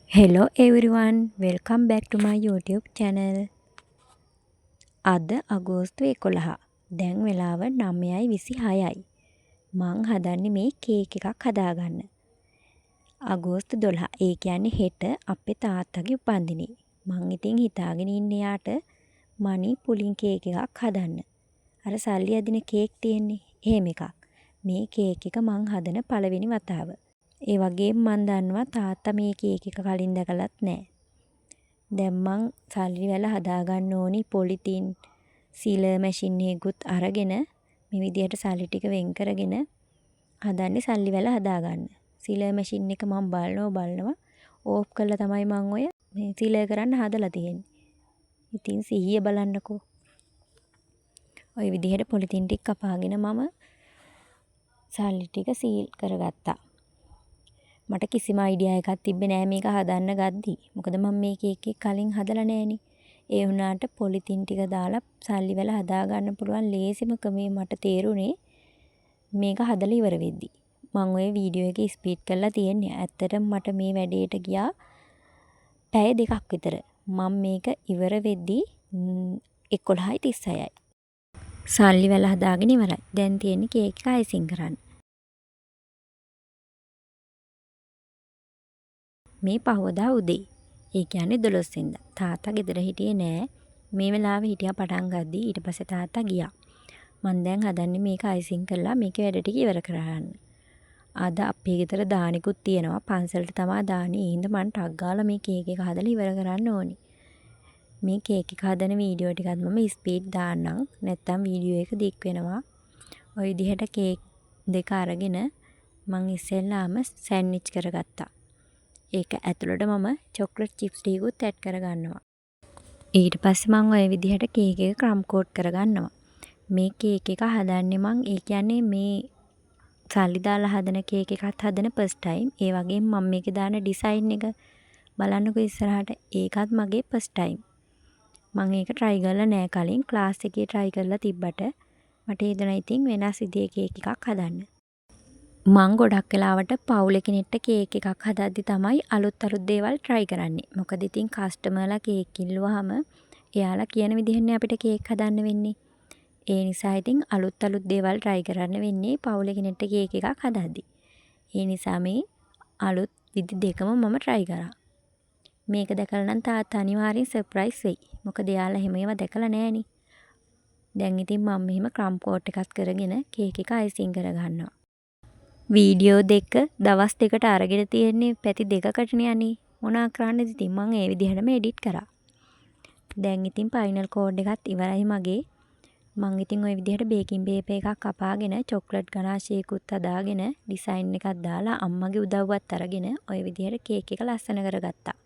Hello everyone, welcome back to my YouTube channel. අද අගෝස්තු 11. දැන් වෙලාව 9:26යි. මං හදන්නේ මේ කේක් එකක් හදාගන්න. අගෝස්තු 12. ඒ කියන්නේ හෙට අපේ තාත්තගේ උපන්දිනේ. මං ඉතින් හිතාගෙන ඉන්නේ යාට මනි පුලින් කේක් එකක් හදන්න. අර සල්ලි අදින කේක් තියෙන්නේ. එහෙම එකක්. මේ කේක් එක මං හදන පළවෙනි වතාව. ඒ වගේම මන් දන්නවා තාත්තා මේ කේක් එක කලින් දැකලත් නැහැ. දැන් මං සල්ලි වල හදාගන්න ඕනි පොලිතින් සීලර් මැෂින් එකකුත් අරගෙන මේ විදිහට සල්ලි ටික වෙන් කරගෙන හදන්නේ සල්ලි වල හදාගන්න. සීලර් මැෂින් එක මම බලනවා ඕෆ් කරලා තමයි මං ඔය මේ සීලර් කරන්න හදලා තියෙන්නේ. ඉතින් සිහිය බලන්නකෝ. ওই විදිහට පොලිතින් ටික කපාගෙන මම සල්ලි ටික සීල් කරගත්තා. මට කිසිම අයිඩියා එකක් තිබ්බේ නෑ මේක හදන්න ගද්දි. මොකද මම මේ කේක් එක කලින් හදලා නෑනේ. ඒ වුණාට පොලිතින් ටික දාලා සල්ලි වල හදා ගන්න පුළුවන් ලේසිම ක්‍රමය මට තේරුනේ මේක හදලා ඉවර වෙද්දි. මම ওই වීඩියෝ එක ස්පීඩ් කරලා තියෙන්නේ. ඇත්තටම මට මේ වැඩේට ගියා පැය 2ක් විතර. මම මේක ඉවර වෙද්දි 11:36යි. සල්ලි වල හදාගෙන ඉවරයි. දැන් තියෙන්නේ කේක් එක අයිසිං කරන්න. මේ පහවදා උදේ. ඒ කියන්නේ 12 වෙනිදා. තාත්තා ගෙදර හිටියේ නෑ. මේ වෙලාවේ හිටියා පටන් ගද්දි ඊට පස්සේ තාත්තා ගියා. මම දැන් හදන්නේ මේක අයිසිං කරලා මේකේ වැඩ ටික ඉවර කරගන්න. අද අපේ ගෙදර දානිකුත් තියෙනවා. පන්සලට තමයි දානි. ඒ හින්දා මම ටක් ගාලා මේ කේක් එක හදලා ඉවර කරන්න ඕනි. මේ කේක් එක හදන වීඩියෝ ටිකත් මම ස්පීඩ් දාන්නම්. නැත්තම් වීඩියෝ එක දික් වෙනවා. ওই විදිහට කේක් දෙක අරගෙන මම ඉස්සෙල්ලාම සෑන්ඩ්විච් කරගත්තා. ඒක ඇතුළට මම චොක්ලට් චිප්ස් ටිකකුත් ඇඩ් කරගන්නවා. ඊට පස්සේ මම ওই විදිහට කේක් එක ක්‍රම් කෝට් කරගන්නවා. මේ කේක් එක හදන්නේ මම ඒ කියන්නේ මේ සල්ලි දාලා හදන කේක් එකත් හදන ෆස්ට් ටයිම්. ඒ වගේම මම මේකේ දාන ඩිසයින් එක බලන්නකෝ ඉස්සරහට. ඒකත් මගේ ෆස්ට් ටයිම්. මම ඒක try කරලා නෑ කලින්. ක්ලාස් එකේ try කරලා තිබ්බට මට හිතුණා ඉතින් වෙනස් විදිහේ කේක් එකක් හදන්න. මං ගොඩක් වෙලාවට පවුලේ කෙනෙක්ට කේක් එකක් හදද්දි තමයි අලුත් දේවල් try කරන්නේ. මොකද ඉතින් කස්ටමර්ලා කේක් ඉල්ලුවාම එයාලා කියන විදිහෙන්නේ අපිට කේක් හදන්න වෙන්නේ. ඒ නිසා ඉතින් අලුත් දේවල් try කරන්න වෙන්නේ පවුලේ කෙනෙක්ට කේක් එකක් හදද්දි. ඒ නිසා මේ අලුත් විදි දෙකම මම try කරා. මේක දැකලා නම් තාත්තා අනිවාර්යෙන් සර්ප්‍රයිස් වෙයි. මොකද එයාලා එහෙම ඒවා දැකලා නෑනේ. දැන් ඉතින් මම මෙහෙම ක්‍රම් කෝට් එකක් කරගෙන කේක් එක අයිසිං කරගන්නවා. වීඩියෝ දෙක දවස් දෙකට අරගෙන තියෙන්නේ පැති දෙකකටනේ අනේ. මොනා කරන්නද ඉතින් මම ඒ විදිහටම එඩිට් කරා. දැන් ඉතින් ෆයිනල් කෝඩ් එකත් ඉවරයි මගේ. මම ඉතින් ওই විදිහට බේකින් පේපර් එකක් කපාගෙන චොක්ලට් ගනාශයකුත් හදාගෙන ඩිසයින් එකක් දාලා අම්මගේ උදව්වත් අරගෙන ওই විදිහට කේක් එක ලස්සන කරගත්තා.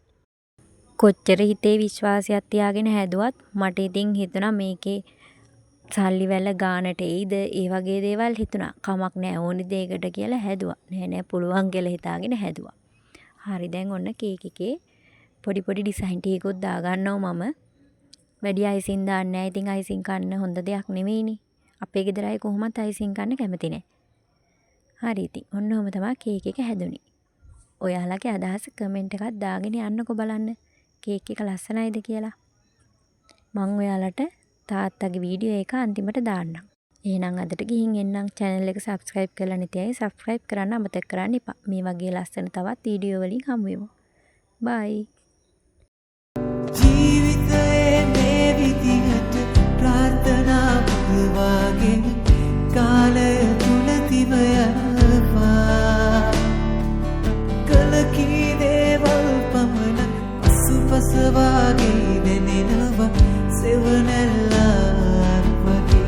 කොච්චර හිතේ විශ්වාසයක් තියාගෙන හැදුවත් මට ඉතින් හිතුණා මේකේ සල්ලි වල ගානට එයිද ඒ වගේ දේවල් හිතුණා. කමක් නෑ ඕනි දෙයකට කියලා හැදුවා. නෑ පුළුවන් කියලා හිතාගෙන හැදුවා. හරි දැන් ඔන්න කේක් එකේ පොඩි ඩිසයින් ටිකකුත් දාගන්නවා මම. වැඩි අයිසිං දාන්නේ නෑ. ඉතින් අයිසිං කන්න හොඳ දෙයක් නෙවෙයිනේ. අපේ ගෙදර අය කොහොමත් අයිසිං කන්න කැමති නෑ. හරි ඉතින් ඔන්න ඔහම තමයි කේක් එක හැදුනේ. ඔයාලගේ අදහස කමෙන්ට් එකක් දාගෙන යන්නකෝ බලන්න. කේක් එක ලස්සනයිද කියලා. මම ඔයාලට තාත්තගේ වීඩියෝ එක අන්තිමට දාන්නම්. එහෙනම් අදට ගිහින් එන්නම්. channel එක subscribe කරලා නැති අය subscribe කරන්න අමතක කරන්න එපා. මේ වගේ ලස්සන තවත් වීඩියෝ වලින් හමු වෙමු. bye. ජීවිතයේ මේ විදිහට ප්‍රාර්ථනා පුරවාගෙන කාලය තුල දිව යනවා. කල කී දේවල් පමණ අසුපස වාගේ දැනෙනවා සෙවණැල්ලක් වගේ.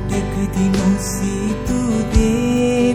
විටකදී නොසිතූ දේ